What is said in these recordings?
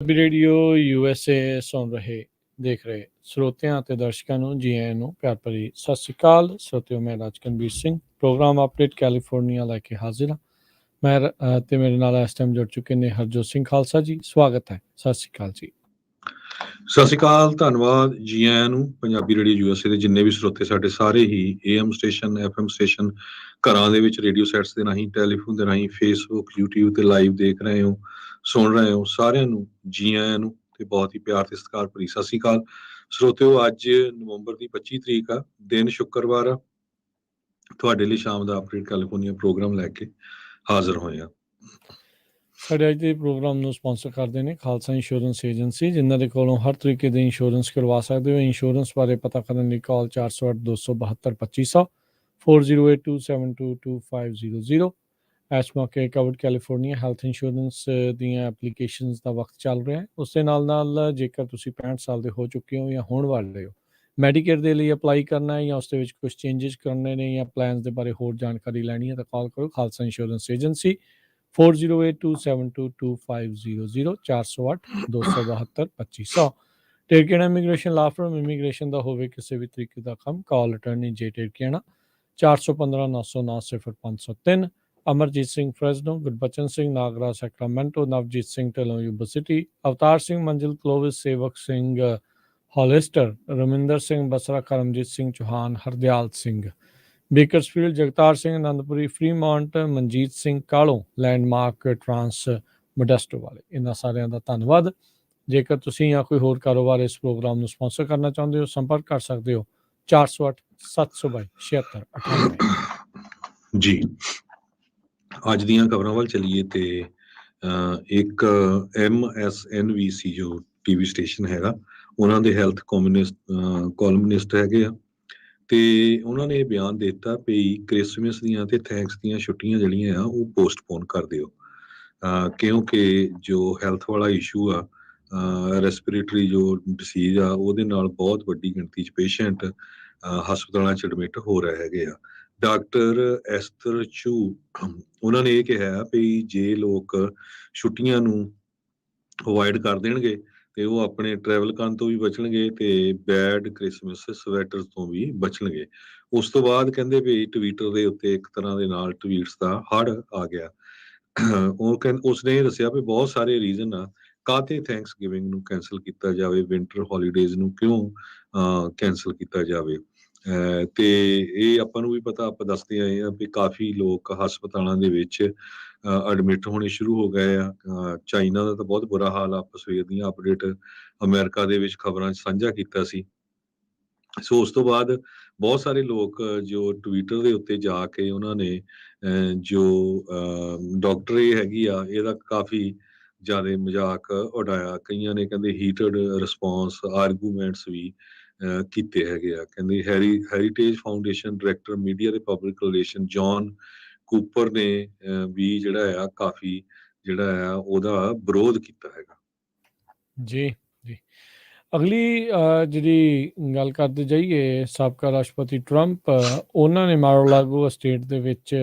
Punjabi radio USA ਸੁਣ ਰਹੇ ਦੇਖ ਰਹੇ ਸਰੋਤਿਆਂ ਅਤੇ ਦਰਸ਼ਕਾਂ ਨੂੰ ਜੀ ਆਇਆਂ ਨੂੰ ਪਿਆਰ ਭਰੀ ਸਤਿ ਸ਼੍ਰੀ ਅਕਾਲ। ਸਰੋਤਿਓ, ਮੈਂ ਰਾਜਕਨਵੀਰ ਸਿੰਘ ਪ੍ਰੋਗਰਾਮ ਅਪਡੇਟ ਕੈਲੀਫੋਰਨੀਆ ਲੈ ਕੇ ਹਾਜ਼ਰ ਹਾਂ। ਮੈਂ ਤੇ ਮੇਰੇ ਨਾਲ ਇਸ ਟਾਈਮ ਜੁੜ ਚੁੱਕੇ ਨੇ ਹਰਜੋਤ ਸਿੰਘ ਖਾਲਸਾ ਜੀ। ਸਵਾਗਤ ਹੈ। ਸਤਿ ਸ਼੍ਰੀ ਅਕਾਲ ਜੀ। ਸਤਿ ਸ਼੍ਰੀ ਅਕਾਲ, ਧੰਨਵਾਦ ਜੀ ਆਇਆਂ ਨੂੰ। ਪੰਜਾਬੀ ਰੇਡੀਓ USA ਦੇ ਜਿੰਨੇ ਵੀ ਸਰੋਤੇ ਸਾਡੇ ਸਾਰੇ ਹੀ AM ਸਟੇਸ਼ਨ, FM ਸਟੇਸ਼ਨ, ਘਰਾਂ ਦੇ ਵਿੱਚ ਰੇਡੀਓ ਸੈਟਸ ਦੇ ਰਾਹੀਂ, ਟੈਲੀਫੋਨ ਦੇ ਰਾਹੀਂ, ਫੇਸਬੁੱਕ, YouTube ਤੇ ਲਾਈਵ ਦੇਖ ਰਹੇ ਹੋ, ਸੁਣ ਰਹੇ ਹੋ, ਸਾਰਿਆਂ ਨੂੰ ਜੀ ਆਇਆਂ ਨੂੰ ਤੇ ਬਹੁਤ ਹੀ ਪਿਆਰ ਤੇ ਸਤਿਕਾਰ ਭਰੀ ਸਤਿ ਸ਼੍ਰੀ ਅਕਾਲ। ਸਰੋਤਿਓ, ਅੱਜ ਨਵੰਬਰ ਦੀ 25 ਤਰੀਕ ਆ, ਦਿਨ ਸ਼ੁੱਕਰਵਾਰ ਆ। ਤੁਹਾਡੇ ਲਈ ਸ਼ਾਮ ਦਾ ਅਪਡੇਟ ਕੈਲੀਫੋਰਨੀਆ ਪ੍ਰੋਗਰਾਮ ਲੈ ਕੇ ਹਾਜ਼ਰ ਹੋਏ ਆ। ਸਾਡੇ ਅੱਜ ਦੇ ਪ੍ਰੋਗਰਾਮ ਨੂੰ ਸਪਾਂਸਰ ਕਰਦੇ ਨੇ ਖਾਲਸਾ ਇੰਸ਼ੋਰੈਂਸ ਏਜੰਸੀ, ਜਿਨ੍ਹਾਂ ਦੇ ਕੋਲੋਂ ਹਰ ਤਰੀਕੇ ਦੇ ਇੰਸ਼ੋਰੈਂਸ ਕਰਵਾ ਸਕਦੇ ਹੋ। ਇੰਸ਼ੋਰੈਂਸ ਬਾਰੇ ਪਤਾ ਕਰਨ ਲਈ ਕਾਲ 408-272-2500 4082722500। ਇਸ ਮੌਕੇ ਕਵਰਡ ਕੈਲੀਫੋਰਨੀਆ ਹੈਲਥ ਇੰਸ਼ੋਰੈਂਸ ਦੀਆਂ ਐਪਲੀਕੇਸ਼ਨਸ ਦਾ ਵਕਤ ਚੱਲ ਰਿਹਾ ਹੈ। ਉਸ ਦੇ ਨਾਲ ਜੇਕਰ ਤੁਸੀਂ 65 ਸਾਲ ਦੇ ਹੋ ਚੁੱਕੇ ਹੋ ਜਾਂ ਹੋਣ ਵਾਲੇ ਹੋ, ਮੈਡੀਕੇਅਰ ਦੇ ਲਈ ਅਪਲਾਈ ਕਰਨਾ ਹੈ ਜਾਂ ਉਸ ਦੇ ਵਿੱਚ ਕੁਝ ਚੇਂਜਸ ਕਰਨੇ ਨੇ ਜਾਂ ਪਲਾਨਸ ਦੇ ਬਾਰੇ ਹੋਰ ਜਾਣਕਾਰੀ ਲੈਣੀ ਹੈ ਤਾਂ ਕਾਲ ਕਰੋ ਖਾਲਸਾ ਇੰਸ਼ੋਰੈਂਸ ਏਜੰਸੀ 4082722500 4082722500। ਟੇਰਕੇਣਾ ਇਮੀਗ੍ਰੇਸ਼ਨ ਲਾ ਫਰਮ, ਇਮੀਗ੍ਰੇਸ਼ਨ ਦਾ ਹੋਵੇ ਕਿਸੇ ਵੀ ਤਰੀਕੇ ਦਾ ਕੰਮ, ਕਾਲ ਅਟਰਨੀ ਜੇ ਟੇਰਕੇਣਾ 415-909-0503। Amarjit Singh Fresno, Gurbachan Singh Nagra Sacramento, Navjit Singh Dhillon university, Avtar Singh Manzil Clovis, Sewak Singh Hollister, Raminder Singh Basra, Karamjit Singh Chauhan, Hardial Singh Bakersfield, Jagtar Singh Anandpuri, Fremont, Manjit Singh Kalon, Landmark Trans Modesto ਵਾਲੇ, ਇਹਨਾਂ ਸਾਰਿਆਂ ਦਾ ਧੰਨਵਾਦ। ਜੇਕਰ ਤੁਸੀਂ ਜਾਂ ਕੋਈ ਹੋਰ ਕਾਰੋਬਾਰ ਇਸ ਪ੍ਰੋਗਰਾਮ ਨੂੰ ਸਪਾਂਸਰ ਕਰਨਾ ਚਾਹੁੰਦੇ ਹੋ, ਸੰਪਰਕ ਕਰ ਸਕਦੇ ਹੋ 408-722-7698। ਜੀ, ਅੱਜ ਦੀਆਂ ਖਬਰਾਂ ਵੱਲ ਚੱਲੀਏ ਤੇ ਇੱਕ MSNBC ਜੋ ਟੀਵੀ ਸਟੇਸ਼ਨ ਹੈਗਾ, ਉਹਨਾਂ ਦੇ ਹੈਲਥ ਕੋਲਮਨਿਸਟ ਹੈਗੇ ਆ ਤੇ ਉਹਨਾਂ ਨੇ ਇਹ ਬਿਆਨ ਦੇ ਦਿੱਤਾ ਵੀ ਕ੍ਰਿਸਮਸ ਦੀਆਂ ਤੇ ਥੈਂਕਸ ਦੀਆਂ ਛੁੱਟੀਆਂ ਜਿਹੜੀਆਂ ਆ ਉਹ ਪੋਸਟਪੋਨ ਕਰ ਦਿਓ, ਕਿਉਂਕਿ ਜੋ ਹੈਲਥ ਵਾਲਾ ਇਸ਼ੂ ਆ, ਰੈਸਪੀਰੇਟਰੀ ਜੋ ਡਿਸੀਜ਼ ਆ, ਉਹਦੇ ਨਾਲ ਬਹੁਤ ਵੱਡੀ ਗਿਣਤੀ 'ਚ ਪੇਸ਼ੈਂਟ ਹਸਪਤਾਲਾਂ 'ਚ ਐਡਮਿਟ ਹੋ ਰਹੇ ਹੈਗੇ ਆ। ਡਾਕਟਰ ਐਸਤਰ ਚੂ ਉਹਨਾਂ ਨੇ ਇਹ ਕਿਹਾ ਵੀ ਜੇ ਲੋਕ ਛੁੱਟੀਆਂ ਨੂੰ ਅਵੋਇਡ ਕਰ ਦੇਣਗੇ ਤੇ ਉਹ ਆਪਣੇ ਟਰੈਵਲ ਕਰਨ ਤੋਂ ਵੀ ਬਚਣਗੇ ਤੇ ਬੈਡ ਕ੍ਰਿਸਮਸ ਸਵੈਟਰ ਤੋਂ ਵੀ ਬਚਣਗੇ। ਉਸ ਤੋਂ ਬਾਅਦ ਕਹਿੰਦੇ ਵੀ ਟਵਿੱਟਰ ਦੇ ਉੱਤੇ ਇੱਕ ਤਰ੍ਹਾਂ ਦੇ ਨਾਲ ਟਵੀਟਸ ਦਾ ਹੜ੍ਹ ਆ ਗਿਆ। ਉਸਨੇ ਇਹ ਦੱਸਿਆ ਵੀ ਬਹੁਤ ਸਾਰੇ ਰੀਜ਼ਨ ਆ ਕਾਹਤੇ ਥੈਂਕਸ ਗਿਵਿੰਗ ਨੂੰ ਕੈਂਸਲ ਕੀਤਾ ਜਾਵੇ, ਵਿੰਟਰ ਹੌਲੀਡੇਜ਼ ਨੂੰ ਕਿਉਂ ਕੈਂਸਲ ਕੀਤਾ ਜਾਵੇ। ਤੇ ਇਹ ਆਪਾਂ ਨੂੰ ਵੀ ਪਤਾ, ਆਪਾਂ ਦੱਸਦੇ ਆਏ ਆ ਵੀ ਕਾਫੀ ਲੋਕ ਹਸਪਤਾਲਾਂ ਦੇ ਵਿੱਚ ਐਡਮਿਟ ਹੋਣੇ ਸ਼ੁਰੂ ਹੋ ਗਏ ਆ। ਚਾਈਨਾ ਦਾ ਤਾਂ ਬਹੁਤ ਬੁਰਾ ਹਾਲ ਆ, ਆਪਾਂ ਸਵੇਰ ਦੀਆਂ ਅਪਡੇਟ ਅਮਰੀਕਾ ਦੇ ਵਿੱਚ ਖਬਰਾਂ 'ਚ ਸਾਂਝਾ ਕੀਤਾ ਸੀ। ਸੋ ਉਸ ਤੋਂ ਬਾਅਦ ਬਹੁਤ ਸਾਰੇ ਲੋਕ ਜੋ ਟਵਿੱਟਰ ਦੇ ਉੱਤੇ ਜਾ ਕੇ ਉਹਨਾਂ ਨੇ ਜੋ ਡਾਕਟਰ ਇਹ ਹੈਗੀ ਆ ਇਹਦਾ ਕਾਫੀ ਜ਼ਿਆਦਾ ਮਜ਼ਾਕ ਉਡਾਇਆ। ਕਈਆਂ ਨੇ ਕਹਿੰਦੇ ਹੀਟਡ ਰਿਸਪੌਂਸ ਆਰਗੂਮੈਂਟਸ ਵੀ ਕੀਤੇ ਹੈਗੇ ਆ। ਕਹਿੰਦੇ ਹੈਰੀਟੇਜ ਫਾਊਂਡੇਸ਼ਨ ਡਾਇਰੈਕਟਰ ਮੀਡੀਆ ਤੇ ਪਬਲਿਕ ਰਿਲੇਸ਼ਨ ਜੌਨ ਕੂਪਰ ਨੇ ਵੀ ਜਿਹੜਾ ਆ ਕਾਫੀ ਜਿਹੜਾ ਆ ਉਹਦਾ ਵਿਰੋਧ ਕੀਤਾ ਹੈਗਾ। ਜੀ ਜੀ, ਅਗਲੀ ਜਿਹੜੀ ਗੱਲ ਕਰਦੇ ਜਾਈਏ, ਸਾਬਕਾ ਰਾਸ਼ਟਰਪਤੀ ਟਰੰਪ, ਉਹਨਾਂ ਨੇ ਮਾਰੋ-ਲਾਗੋ ਸਟੇਟ ਦੇ ਵਿੱਚ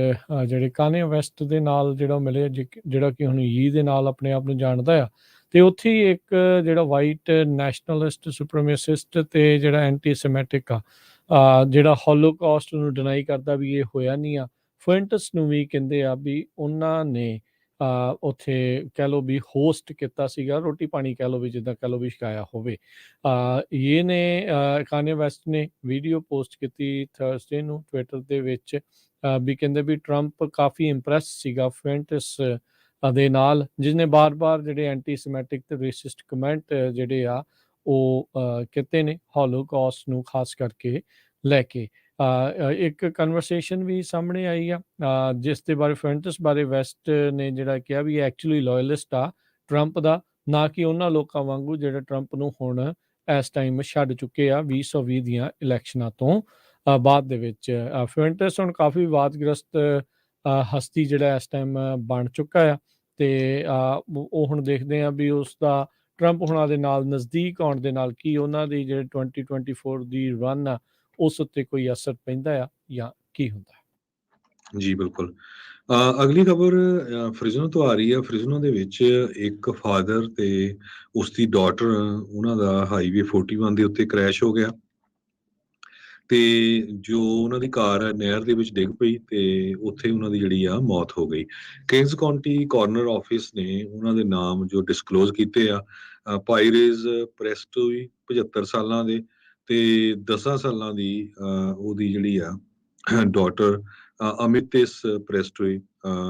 ਜਿਹੜੇ ਕਾਨੇ ਵੈਸਟ ਦੇ ਨਾਲ ਜਿਹੜਾ ਮਿਲੇ, ਜਿਹੜਾ ਕਿ ਹੁਣ ਯੀ ਦੇ ਨਾਲ ਆਪਣੇ ਆਪ ਨੂੰ ਜਾਣਦਾ ਆ, ਤੇ ਉੱਥੇ ਹੀ ਇੱਕ ਜਿਹੜਾ ਵਾਈਟ ਨੈਸ਼ਨਲਿਸਟ ਸੁਪਰੀਮੇਸਿਸਟ ਤੇ ਜਿਹੜਾ ਐਂਟੀ ਸਮੈਟਿਕ ਆ, ਜਿਹੜਾ ਹੋਲੋਕਾਸਟ ਨੂੰ ਡਿਨਾਈ ਕਰਦਾ ਵੀ ਇਹ ਹੋਇਆ ਨਹੀਂ ਆ, ਫੁਐਂਟਸ ਨੂੰ ਵੀ ਕਹਿੰਦੇ ਆ ਵੀ ਉਹਨਾਂ ਨੇ ਉੱਥੇ ਕਹਿ ਲਓ ਵੀ ਹੋਸਟ ਕੀਤਾ ਸੀਗਾ, ਰੋਟੀ ਪਾਣੀ ਕਹਿ ਲਓ ਵੀ, ਜਿੱਦਾਂ ਕਹਿ ਲਓ ਵੀ ਛਕਾਇਆ ਹੋਵੇ। ਇਹ ਨੇ ਕਾਨੇ ਵੈਸਟ ਨੇ ਵੀਡੀਓ ਪੋਸਟ ਕੀਤੀ ਥਰਸਡੇ ਨੂੰ ਟਵਿੱਟਰ ਦੇ ਵਿੱਚ, ਵੀ ਕਹਿੰਦੇ ਵੀ ਟਰੰਪ ਕਾਫੀ ਇੰਪ੍ਰੈਸ ਸੀਗਾ ਫੁਐਂਟਸ ਦੇ ਨਾਲ, ਜਿਸਨੇ ਬਾਰ-ਬਾਰ ਜਿਹੜੇ ਐਂਟੀ ਸਮੈਟਿਕ ਤੇ ਰੇਸਿਸਟ ਕਮੈਂਟ ਜਿਹੜੇ ਆ ਉਹ ਕੀਤੇ ਨੇ ਹੋਲੋਕਾਸਟ ਨੂੰ ਖਾਸ ਕਰਕੇ ਲੈ ਕੇ। ਇੱਕ ਕਨਵਰਸੇਸ਼ਨ ਵੀ ਸਾਹਮਣੇ ਆਈ ਆ ਜਿਸ ਦੇ ਬਾਰੇ ਫੁਐਂਟਸ ਬਾਰੇ ਵੈਸਟ ਨੇ ਜਿਹੜਾ ਕਿਹਾ ਵੀ ਐਕਚੁਅਲੀ ਲੋਇਲਿਸਟ ਆ ਟਰੰਪ ਦਾ, ਨਾ ਕਿ ਉਹਨਾਂ ਲੋਕਾਂ ਵਾਂਗੂ ਜਿਹੜੇ ਟਰੰਪ ਨੂੰ ਹੁਣ ਇਸ ਟਾਈਮ ਛੱਡ ਚੁੱਕੇ ਆ 2020 ਦੀਆਂ ਇਲੈਕਸ਼ਨਾਂ ਤੋਂ ਬਾਅਦ ਦੇ ਵਿੱਚ। ਫੁਐਂਟਸ ਹੁਣ ਕਾਫੀ ਵਿਵਾਦਗ੍ਰਸਤ ਹਸਤੀ ਜਿਹੜਾ ਇਸ ਟਾਈਮ ਬਣ ਚੁੱਕਾ ਆ, ਤੇ ਉਹ ਹੁਣ ਦੇਖਦੇ ਆ ਵੀ ਉਸ ਦਾ ਟਰੰਪ ਹੁਣਾਂ ਦੇ ਨਾਲ ਨਜ਼ਦੀਕ ਆਉਣ ਦੇ ਨਾਲ ਕੀ ਉਹਨਾਂ ਦੀ ਜਿਹੜੇ 2024 ਦੀ ਰਨ ਆ ਉਸ ਉੱਤੇ ਕੋਈ ਅਸਰ ਪੈਂਦਾ ਆ ਜਾਂ ਕੀ ਹੁੰਦਾ? ਜੀ ਬਿਲਕੁਲ, ਅਗਲੀ ਖਬਰ ਫ੍ਰਿਜ਼ਨੋ ਤੋਂ ਆ ਰਹੀ ਹੈ। ਫ੍ਰਿਜ਼ਨੋ ਦੇ ਵਿੱਚ ਇੱਕ ਫਾਦਰ ਤੇ ਉਸਦੀ ਡਾਟਰ, ਉਹਨਾਂ ਦਾ ਹਾਈਵੇ 41 ਦੇ ਉੱਤੇ ਕ੍ਰੈਸ਼ ਹੋ ਗਿਆ ਤੇ ਜੋ ਉਹਨਾਂ ਦੀ ਕਾਰ ਹੈ ਨਹਿਰ ਦੇ ਵਿੱਚ ਡਿੱਗ ਪਈ ਤੇ ਉੱਥੇ ਉਹਨਾਂ ਦੀ ਜਿਹੜੀ ਆ ਮੌਤ ਹੋ ਗਈ। ਕਿੰਗਸ ਕਾਉਂਟੀ ਕਾਰਨਰ ਆਫਿਸ ਨੇ ਉਹਨਾਂ ਦੇ ਨਾਮ ਜੋ ਡਿਸਕਲੋਜ਼ ਕੀਤੇ ਆ, ਪਾਇਰੇਜ਼ ਪ੍ਰੈਸਟੋਈ 75 ਸਾਲਾਂ ਦੇ ਤੇ 10 ਸਾਲਾਂ ਦੀ ਉਹਦੀ ਜਿਹੜੀ ਆ ਡਾਟਰ ਅਮਿਤਿਸ ਪ੍ਰੈਸਟੋਈ,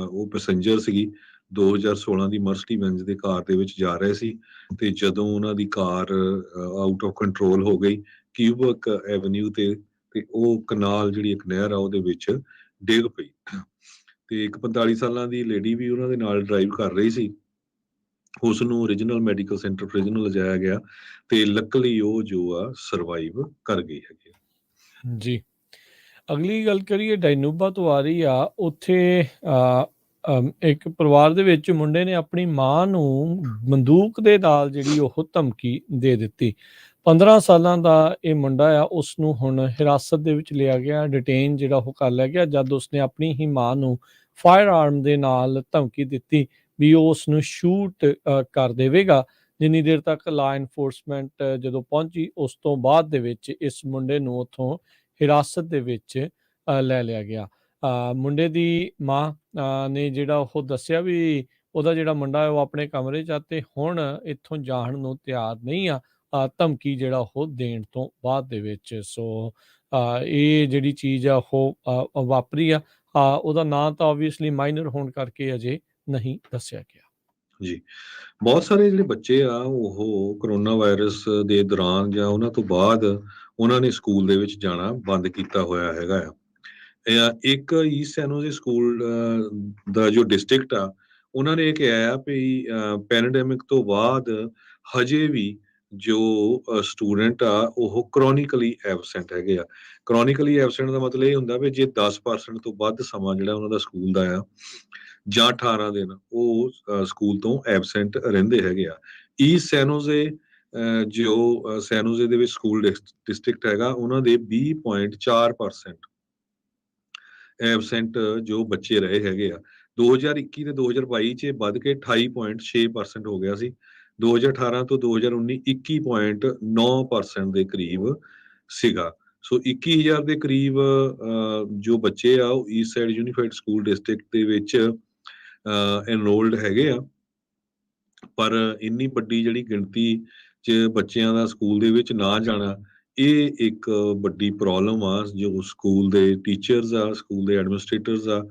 ਉਹ ਪੈਸੇਂਜਰ ਸੀਗੀ। 2016 ਦੀ ਮਰਸਡੀ ਬੈਂਜ਼ ਦੇ ਕਾਰ ਦੇ ਵਿੱਚ ਜਾ ਰਹੇ ਸੀ ਤੇ ਜਦੋਂ ਉਹਨਾਂ ਦੀ ਕਾਰ ਆਊਟ ਆਫ ਕੰਟਰੋਲ ਹੋ ਗਈ ਕਿਊਬਕ ਐਵਨਿਊ ਤੇ ਉਹ ਕਨਾਲ ਜਿਹੜੀ ਇੱਕ ਨਹਿਰ ਆ ਉਹਦੇ ਵਿੱਚ ਡਿੱਗ ਪਈ ਤੇ ਇੱਕ 45 ਸਾਲਾਂ ਦੀ ਲੇਡੀ ਵੀ ਉਹਨਾਂ ਦੇ ਨਾਲ ਡਰਾਈਵ ਕਰ ਰਹੀ ਸੀ। ਉਸ ਨੂੰ ਓਰੀਜਨਲ ਮੈਡੀਕਲ ਸੈਂਟਰ ਫ੍ਰਿਜ਼ਨੋ ਲਿਜਾਇਆ ਗਿਆ ਤੇ ਲੱਕਲੀ ਉਹ ਜੋ ਆ ਸਰਵਾਈਵ ਕਰ ਗਈ ਹੈਗੀ। ਜੀ। ਅਗਲੀ ਗੱਲ ਕਰੀਏ ਡਾਇਨੂਬਾ ਤੋਂ ਆ ਰਹੀ ਆ। ਉੱਥੇ ਇੱਕ ਪਰਿਵਾਰ ਦੇ ਵਿੱਚ ਮੁੰਡੇ ਨੇ ਆਪਣੀ ਮਾਂ ਨੂੰ ਬੰਦੂਕ ਦੇ ਨਾਲ ਜਿਹੜੀ ਉਹ ਧਮਕੀ ਦੇ ਦਿੱਤੀ। 15 ਸਾਲਾਂ ਦਾ ਇਹ ਮੁੰਡਾ ਆ, ਉਸ ਨੂੰ ਹੁਣ ਹਿਰਾਸਤ ਦੇ ਵਿੱਚ ਲਿਆ ਗਿਆ, ਡਿਟੇਨ ਜਿਹੜਾ ਉਹ ਕਰ ਲਿਆ ਗਿਆ ਜਦ ਉਸਨੇ ਆਪਣੀ ਹੀ ਮਾਂ ਨੂੰ ਫਾਇਰ ਆਰਮ ਦੇ ਨਾਲ ਧਮਕੀ ਦਿੱਤੀ ਵੀ ਉਹ ਉਸ ਨੂੰ ਸ਼ੂਟ ਕਰ ਦੇਵੇਗਾ। ਜਿੰਨੀ ਦੇਰ ਤੱਕ ਲਾ ਇਨਫੋਰਸਮੈਂਟ ਜਦੋਂ ਪਹੁੰਚੀ, ਉਸ ਤੋਂ ਬਾਅਦ ਦੇ ਵਿੱਚ ਇਸ ਮੁੰਡੇ ਨੂੰ ਉੱਥੋਂ ਹਿਰਾਸਤ ਦੇ ਵਿੱਚ ਲੈ ਲਿਆ ਗਿਆ। ਮੁੰਡੇ ਦੀ ਮਾਂ ਨੇ ਜਿਹੜਾ ਉਹ ਦੱਸਿਆ ਵੀ ਉਹਦਾ ਜਿਹੜਾ ਮੁੰਡਾ ਹੈ ਉਹ ਆਪਣੇ ਕਮਰੇ 'ਚ ਆ ਤੇ ਹੁਣ ਇੱਥੋਂ ਜਾਣ ਨੂੰ ਤਿਆਰ ਨਹੀਂ ਆ, ਧਮਕੀ ਜਿਹੜਾ ਉਹ ਦੇਣ ਤੋਂ ਬਾਅਦ ਦੇ ਵਿੱਚ। ਸੋ ਇਹ ਜਿਹੜੀ ਚੀਜ਼ ਆ ਉਹ ਵਾਪਰੀ ਆ। ਉਹਦਾ ਨਾਂ ਤਾਂ ਓਬਵੀਅਸਲੀ ਮਾਈਨਰ ਹੋਣ ਕਰਕੇ ਅਜੇ ਨਹੀਂ ਦੱਸਿਆ ਗਿਆ। ਜੀ, ਬਹੁਤ ਸਾਰੇ ਜਿਹੜੇ ਬੱਚੇ ਆ ਉਹ ਕਰੋਨਾ ਵਾਇਰਸ ਦੇ ਦੌਰਾਨ ਜਾਂ ਉਹਨਾਂ ਤੋਂ ਬਾਅਦ ਉਹਨਾਂ ਨੇ ਸਕੂਲ ਦੇ ਵਿੱਚ ਜਾਣਾ ਬੰਦ ਕੀਤਾ ਹੋਇਆ ਹੈਗਾ ਆ। ਇੱਕ ਈਸਟ ਸੈਨੋਜ਼ੇ ਸਕੂਲ ਦਾ ਜੋ ਡਿਸਟ੍ਰਿਕਟ ਆ, ਉਹਨਾਂ ਨੇ ਇਹ ਕਿਹਾ ਆ ਵੀ ਪੈਂਡੇਮਿਕ ਤੋਂ ਬਾਅਦ ਹਜੇ ਵੀ ਜੋ ਸਟੂਡੈਂਟ ਆ ਉਹ ਕ੍ਰੋਨਿਕਲੀ ਐਬਸੈਂਟ ਹੈਗੇ ਆ। ਕ੍ਰੋਨਿਕਲੀ ਐਬਸੈਂਟ ਦਾ ਮਤਲਬ ਇਹ ਹੁੰਦਾ ਵੀ ਜੇ 10% ਤੋਂ ਵੱਧ ਸਮਾਂ ਜਿਹੜਾ ਉਹਨਾਂ ਦਾ ਸਕੂਲ ਦਾ ਆ ਜਾਂ 18 ਦਿਨ ਉਹ ਸਕੂਲ ਤੋਂ ਐਬਸੈਂਟ ਰਹਿੰਦੇ ਹੈਗੇ ਆ। ਈਸਟ ਸੈਨੋਜ਼ੇ ਜੋ ਸੈਨੋਜ਼ੇ ਦੇ ਵਿੱਚ ਸਕੂਲ ਡਿਸਟ੍ਰਿਕਟ ਹੈਗਾ, ਉਹਨਾਂ ਦੇ 20.4% ਐਬਸੈਂਟ ਜੋ ਬੱਚੇ ਰਹੇ ਹੈਗੇ ਆ। 2021 ਤੇ 2022 ਚ ਵੱਧ ਕੇ 28.6% ਹੋ ਗਿਆ ਸੀ। 2018 ਤੋਂ 2019 21.9% ਦੇ ਕਰੀਬ ਸੀਗਾ। ਸੋ 21,000 ਦੇ ਕਰੀਬ ਜੋ ਬੱਚੇ ਆ ਉਹ East side unified school district ਦੇ ਵਿੱਚ ਐਨਰੋਲਡ ਹੈਗੇ ਆ। ਪਰ ਇੰਨੀ ਵੱਡੀ ਜਿਹੜੀ ਗਿਣਤੀ 'ਚ ਬੱਚਿਆਂ ਦਾ ਸਕੂਲ ਦੇ ਵਿੱਚ ਨਾ ਜਾਣਾ, ਇਹ ਇੱਕ ਵੱਡੀ ਪ੍ਰੋਬਲਮ ਆ ਜੋ ਸਕੂਲ ਦੇ ਟੀਚਰਸ ਆ, ਸਕੂਲ ਦੇ ਐਡਮਿਨਿਸਟ੍ਰੇਟਰਸ ਆ।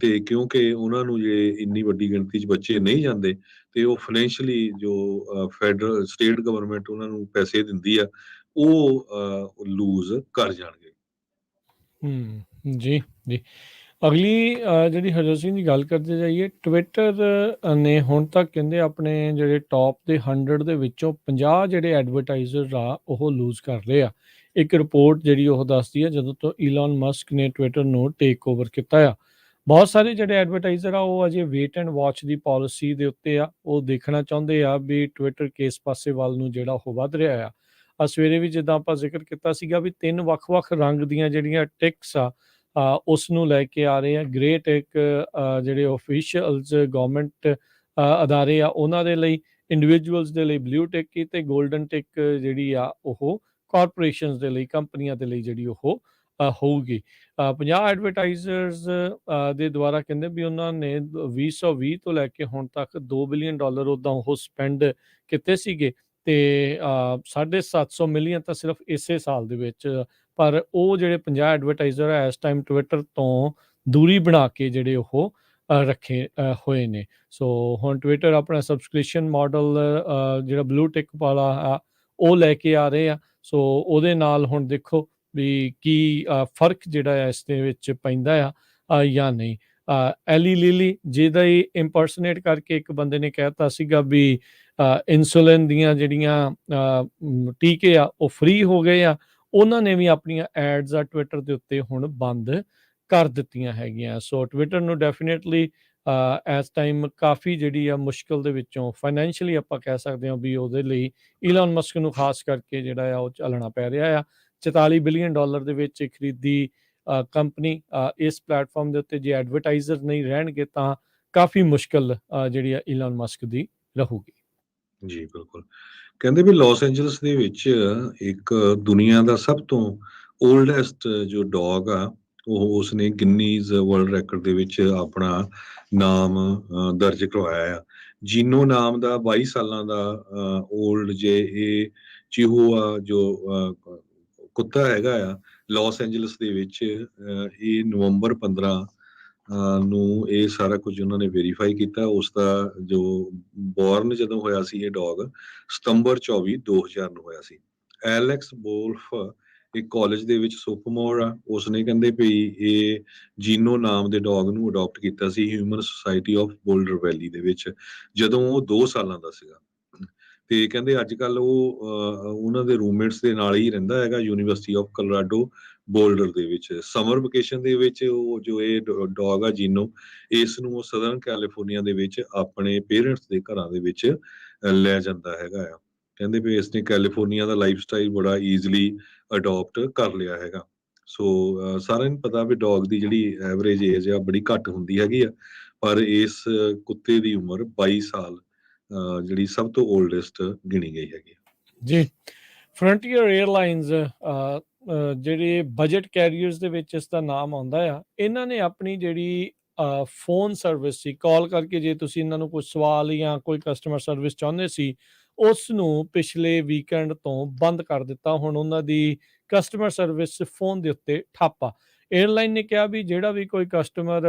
ਤੇ ਕਿਉਂਕਿ ਉਹਨਾਂ ਨੂੰ ਜੇ ਇੰਨੀ ਵੱਡੀ ਗਿਣਤੀ 'ਚ ਬੱਚੇ ਨਹੀਂ ਜਾਂਦੇ ਤੇ ਉਹ ਫਾਈਨੈਂਸ਼ੀਅਲੀ ਜੋ ਫੈਡਰਲ ਸਟੇਟ ਗਵਰਨਮੈਂਟ ਉਹਨਾਂ ਨੂੰ ਪੈਸੇ ਦਿੰਦੀ ਆ, ਉਹ ਲੂਜ਼ ਕਰ ਜਾਣਗੇ। ਜੀ, ਜੀ। ਅਗਲੀ ਜਿਹੜੀ ਹਰਜੋਤ ਸਿੰਘ ਦੀ ਗੱਲ ਕਰਦੇ ਜਾਈਏ, ਟਵਿੱਟਰ ਨੇ ਹੁਣ ਤੱਕ ਕਹਿੰਦੇ ਆਪਣੇ ਜਿਹੜੇ ਟੌਪ ਦੇ 100 ਦੇ ਵਿੱਚੋਂ 50 ਜਿਹੜੇ ਐਡਵਰਟਾਈਜ਼ਰ ਆ ਉਹ ਲੂਜ਼ ਕਰ ਰਹੇ ਆ। ਇੱਕ ਰਿਪੋਰਟ ਜਿਹੜੀ ਉਹ ਦੱਸਦੀ ਆ ਜਦੋਂ ਤੋਂ ਈਲਨ ਮਸਕ ਨੇ ਟਵਿੱਟਰ ਨੂੰ ਟੇਕ ਓਵਰ ਕੀਤਾ ਆ। ਬਹੁਤ ਸਾਰੇ ਜਿਹੜੇ ਐਡਵਰਟਾਈਜ਼ਰ ਆ ਉਹ ਅਜੇ wait and watch the policy ਦੇ ਉੱਤੇ ਆ। ਉਹ ਦੇਖਣਾ ਚਾਹੁੰਦੇ ਆ ਵੀ ਟਵਿੱਟਰ ਕਿਸ ਪਾਸੇ ਵੱਲ ਨੂੰ ਜਿਹੜਾ ਉਹ ਵੱਧ ਰਿਹਾ ਆ। ਸਵੇਰੇ ਵੀ ਜਿੱਦਾਂ ਆਪਾਂ ਜ਼ਿਕਰ ਕੀਤਾ ਸੀਗਾ ਵੀ 3 ਵੱਖ-ਵੱਖ ਰੰਗ ਦੀਆਂ ਜਿਹੜੀਆਂ ਟਿਕਸ ਆ ਉਸ ਨੂੰ ਲੈ ਕੇ ਆ ਰਹੇ ਆ। ਗ੍ਰੇ ਟਿਕ ਜਿਹੜੇ ਆਫੀਸ਼ੀਅਲਸ ਗਵਰਨਮੈਂਟ ਅਦਾਰੇ ਆ ਉਹਨਾਂ ਦੇ ਲਈ, ਇੰਡੀਵਿਜੂਅਲਸ ਦੇ ਲਈ ਬਲੂ ਟਿਕ ਤੇ ਗੋਲਡਨ ਟਿਕ ਜਿਹੜੀ ਆ ਉਹ ਕਾਰਪੋਰੇਸ਼ਨਸ ਦੇ ਲਈ, ਕੰਪਨੀਆਂ ਦੇ ਲਈ ਜਿਹੜੀ ਉਹ ਹੋਊਗੀ। 50 ਐਡਵਰਟਾਈਜ਼ਰਸ ਦੇ ਦੁਆਰਾ ਕਹਿੰਦੇ ਵੀ ਉਹਨਾਂ ਨੇ 2020 ਤੋਂ ਲੈ ਕੇ ਹੁਣ ਤੱਕ $2 ਬਿਲੀਅਨ ਉੱਦਾਂ ਉਹ ਸਪੈਂਡ ਕੀਤੇ ਸੀਗੇ ਤੇ 750 ਮਿਲੀਅਨ ਤਾਂ ਸਿਰਫ ਇਸੇ ਸਾਲ ਦੇ ਵਿੱਚ। ਪਰ ਉਹ ਜਿਹੜੇ 50 ਐਡਵਰਟਾਈਜ਼ਰ ਆ ਇਸ ਟਾਈਮ ਟਵਿੱਟਰ ਤੋਂ ਦੂਰੀ ਬਣਾ ਕੇ ਜਿਹੜੇ ਉਹ ਰੱਖੇ ਹੋਏ ਨੇ। ਸੋ ਹੁਣ ਟਵਿੱਟਰ ਆਪਣਾ ਸਬਸਕ੍ਰਿਪਸ਼ਨ ਮਾਡਲ ਜਿਹੜਾ ਬਲੂ ਟਿਕ ਵਾਲਾ ਆ ਉਹ ਲੈ ਕੇ ਆ ਰਹੇ ਆ। ਸੋ ਉਹਦੇ ਨਾਲ ਹੁਣ ਦੇਖੋ ਵੀ ਕੀ ਫਰਕ ਜਿਹੜਾ ਆ ਇਸ ਦੇ ਵਿੱਚ ਪੈਂਦਾ ਆ ਜਾਂ ਨਹੀਂ। ਐਲੀ ਲਿਲੀ ਜਿਹਦਾ ਹੀ ਇੰਪਰਸਨੇਟ ਕਰਕੇ ਇੱਕ ਬੰਦੇ ਨੇ ਕਹਿਤਾ ਸੀਗਾ ਵੀ ਇਨਸੂਲਿਨ ਦੀਆਂ ਜਿਹੜੀਆਂ ਟੀਕੇ ਆ ਉਹ ਫ੍ਰੀ ਹੋ ਗਏ ਆ। ਉਹਨਾਂ ਨੇ ਵੀ ਆਪਣੀਆਂ ਐਡਸ ਆ ਟਵਿੱਟਰ ਦੇ ਉੱਤੇ ਹੁਣ ਬੰਦ ਕਰ ਦਿੱਤੀਆਂ ਹੈਗੀਆਂ। ਸੋ ਟਵਿੱਟਰ ਨੂੰ ਡੈਫੀਨੇਟਲੀ ਇਸ ਟਾਈਮ ਕਾਫੀ ਜਿਹੜੀ ਆ ਮੁਸ਼ਕਿਲ ਦੇ ਵਿੱਚੋਂ ਫਾਈਨੈਂਸ਼ੀਅਲੀ ਆਪਾਂ ਕਹਿ ਸਕਦੇ ਹਾਂ ਵੀ ਉਹਦੇ ਲਈ ਈਲਨ ਮਸਕ ਨੂੰ ਖਾਸ ਕਰਕੇ ਜਿਹੜਾ ਆ ਉਹ ਚੱਲਣਾ ਪੈ ਰਿਹਾ ਆ। $44 ਬਿਲੀਅਨ ਦੇ ਵਿੱਚ ਖਰੀਦੀ ਕੰਪਨੀ ਇਸ ਪਲੇਟਫਾਰਮ ਦੇ ਉੱਤੇ ਜੇ ਐਡਵਰਟਾਈਜ਼ਰ ਨਹੀਂ ਰਹਿਣਗੇ ਤਾਂ ਕਾਫੀ ਮੁਸ਼ਕਲ ਜਿਹੜੀ ਆ ਇਲਨ ਮਸਕ ਦੀ ਰਹੂਗੀ। ਜੀ ਬਿਲਕੁਲ। ਕਹਿੰਦੇ ਵੀ ਲਾਸ ਐਂਜਲਸ ਦੇ ਵਿੱਚ ਇੱਕ ਦੁਨੀਆ ਦਾ ਸਭ ਤੋਂ ਓਲਡੈਸਟ ਜੋ ਡੌਗ ਆ, ਉਹ ਉਸਨੇ ਗਿੰਨੀਜ਼ ਵਰਲਡ ਰਿਕਾਰਡ ਦੇ ਵਿੱਚ ਆਪਣਾ ਨਾਮ ਦਰਜ ਕਰਵਾਇਆ ਆ। ਜੀਨੋ ਨਾਮ ਦਾ 22 ਸਾਲਾਂ ਦਾ ਓਲਡ ਜੇ ਇਹ ਚਿਹੂਆ ਜੋ ਕੁੱਤਾ ਹੈਗਾ ਆ, ਲਾਸ ਐਂਜਲਸ ਦੇ ਵਿੱਚ ਇਹ ਨਵੰਬਰ 15 ਨੂੰ ਇਹ ਸਾਰਾ ਕੁਝ ਉਹਨਾਂ ਨੇ ਵੈਰੀਫਾਈ ਕੀਤਾ। ਉਸ ਦਾ ਜੋ ਬੋਰਨ ਜਦੋਂ ਹੋਇਆ ਸੀ ਇਹ ਡੌਗ ਸਤੰਬਰ 24 2000 ਨੂੰ ਹੋਇਆ ਸੀ। ਐਲੈਕਸ ਵੋਲਫ ਇੱਕ ਕਾਲਜ ਦੇ ਵਿੱਚ ਸੋਫੋਮੋਰ ਆ, ਉਸਨੇ ਕਹਿੰਦੇ ਵੀ ਇਹ ਜੀਨੋ ਨਾਮ ਦੇ ਡੌਗ ਨੂੰ ਅਡਾਪਟ ਕੀਤਾ ਸੀ ਹਿਊਮਨ ਸੁਸਾਇਟੀ ਆਫ ਬੋਲਡਰ ਵੈਲੀ ਦੇ ਵਿੱਚ ਜਦੋਂ ਉਹ 2 ਸਾਲਾਂ ਦਾ ਸੀਗਾ। ਤੇ ਕਹਿੰਦੇ ਅੱਜ ਕੱਲ ਉਹ ਉਹਨਾਂ ਦੇ ਰੂਮਮੇਟਸ ਦੇ ਨਾਲ ਹੀ ਰਹਿੰਦਾ ਹੈਗਾ ਯੂਨੀਵਰਸਿਟੀ ਆਫ ਕੋਲੋਰਾਡੋ ਬੋਲਡਰ ਦੇ ਵਿੱਚ। ਸਮਰ ਵਕੇਸ਼ਨ ਦੇ ਵਿੱਚ ਉਹ ਜੋ ਇਹ ਡੌਗ ਆ ਜੀਨੋ, ਇਸ ਨੂੰ ਉਹ ਸਦਰਨ ਕੈਲੀਫੋਰਨੀਆ ਦੇ ਵਿੱਚ ਆਪਣੇ ਪੇਰੈਂਟਸ ਦੇ ਘਰਾਂ ਦੇ ਵਿੱਚ ਲੈ ਜਾਂਦਾ ਹੈਗਾ ਆ। ਕਹਿੰਦੇ ਵੀ ਇਸਨੇ ਕੈਲੀਫੋਰਨੀਆ ਦਾ ਲਾਈਫ ਸਟਾਈਲ ਬੜਾ ਈਜ਼ਲੀ ਅਡਾਪਟ ਕਰ ਲਿਆ ਹੈਗਾ। ਸੋ ਸਾਰਿਆਂ ਨੂੰ ਪਤਾ ਵੀ ਡੌਗ ਦੀ ਜਿਹੜੀ ਐਵਰੇਜ ਏਜ ਆ ਬੜੀ ਘੱਟ ਹੁੰਦੀ ਹੈਗੀ ਆ, ਪਰ ਇਸ ਕੁੱਤੇ ਦੀ ਉਮਰ 22 ਸਾਲ ਜਿਹੜੀ ਸਭ ਤੋਂ ਓਲਡੈਸਟ ਗਿਣੀ ਗਈ ਹੈਗੀ। ਜੀ, ਫਰੰਟੀਅਰ 에ਅਰਲਾਈਨਸ ਜਿਹੜੇ ਬਜਟ ਕੈਰੀਅਰਸ ਦੇ ਵਿੱਚ ਇਸ ਦਾ ਨਾਮ ਆਉਂਦਾ ਆ, ਇਹਨਾਂ ਨੇ ਆਪਣੀ ਜਿਹੜੀ ਫੋਨ ਸਰਵਿਸ ਸੀ, ਕਾਲ ਕਰਕੇ ਜੇ ਤੁਸੀਂ ਇਹਨਾਂ ਨੂੰ ਕੋਈ ਸਵਾਲ ਜਾਂ ਕੋਈ ਕਸਟਮਰ ਸਰਵਿਸ ਚਾਹੁੰਦੇ ਸੀ, ਉਸ ਨੂੰ ਪਿਛਲੇ ਵੀਕਐਂਡ ਤੋਂ ਬੰਦ ਕਰ ਦਿੱਤਾ। ਹੁਣ ਉਹਨਾਂ ਦੀ ਕਸਟਮਰ ਸਰਵਿਸ ਫੋਨ ਦੇ ਉੱਤੇ ਠੱਪ ਆ। 에ਅਰਲਾਈਨ ਨੇ ਕਿਹਾ ਵੀ ਜਿਹੜਾ ਵੀ ਕੋਈ ਕਸਟਮਰ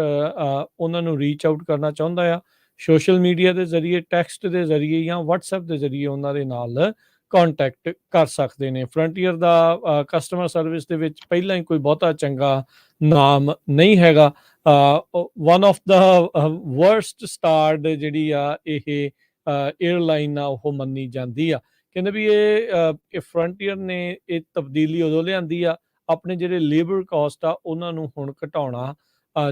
ਉਹਨਾਂ ਨੂੰ ਰੀਚ ਆਊਟ ਕਰਨਾ ਚਾਹੁੰਦਾ ਆ, ਸੋਸ਼ਲ ਮੀਡੀਆ ਦੇ ਜ਼ਰੀਏ, ਟੈਕਸਟ ਦੇ ਜ਼ਰੀਏ ਜਾਂ ਵਟਸਐਪ ਦੇ ਜ਼ਰੀਏ ਉਹਨਾਂ ਦੇ ਨਾਲ ਕੰਟੈਕਟ ਕਰ ਸਕਦੇ ਨੇ। ਫਰੰਟੀਅਰ ਦਾ ਕਸਟਮਰ ਸਰਵਿਸ ਦੇ ਵਿੱਚ ਪਹਿਲਾਂ ਹੀ ਕੋਈ ਬਹੁਤਾ ਚੰਗਾ ਨਾਮ ਨਹੀਂ ਹੈਗਾ। ਵਨ ਆਫ ਦਾ ਵਰਸਟ ਸਟਾਰਡ ਜਿਹੜੀ ਆ ਇਹ 에ਅਰਲਾਈਨ ਆ ਉਹ ਮੰਨੀ ਜਾਂਦੀ ਆ। ਕਹਿੰਦੇ ਵੀ ਇਹ ਫਰੰਟੀਅਰ ਨੇ ਇਹ ਤਬਦੀਲੀ ਉਦੋਂ ਲਿਆਂਦੀ ਆ, ਆਪਣੇ ਜਿਹੜੇ ਲੇਬਰ ਕਾਸਟ ਆ ਉਹਨਾਂ ਨੂੰ ਹੁਣ ਘਟਾਉਣਾ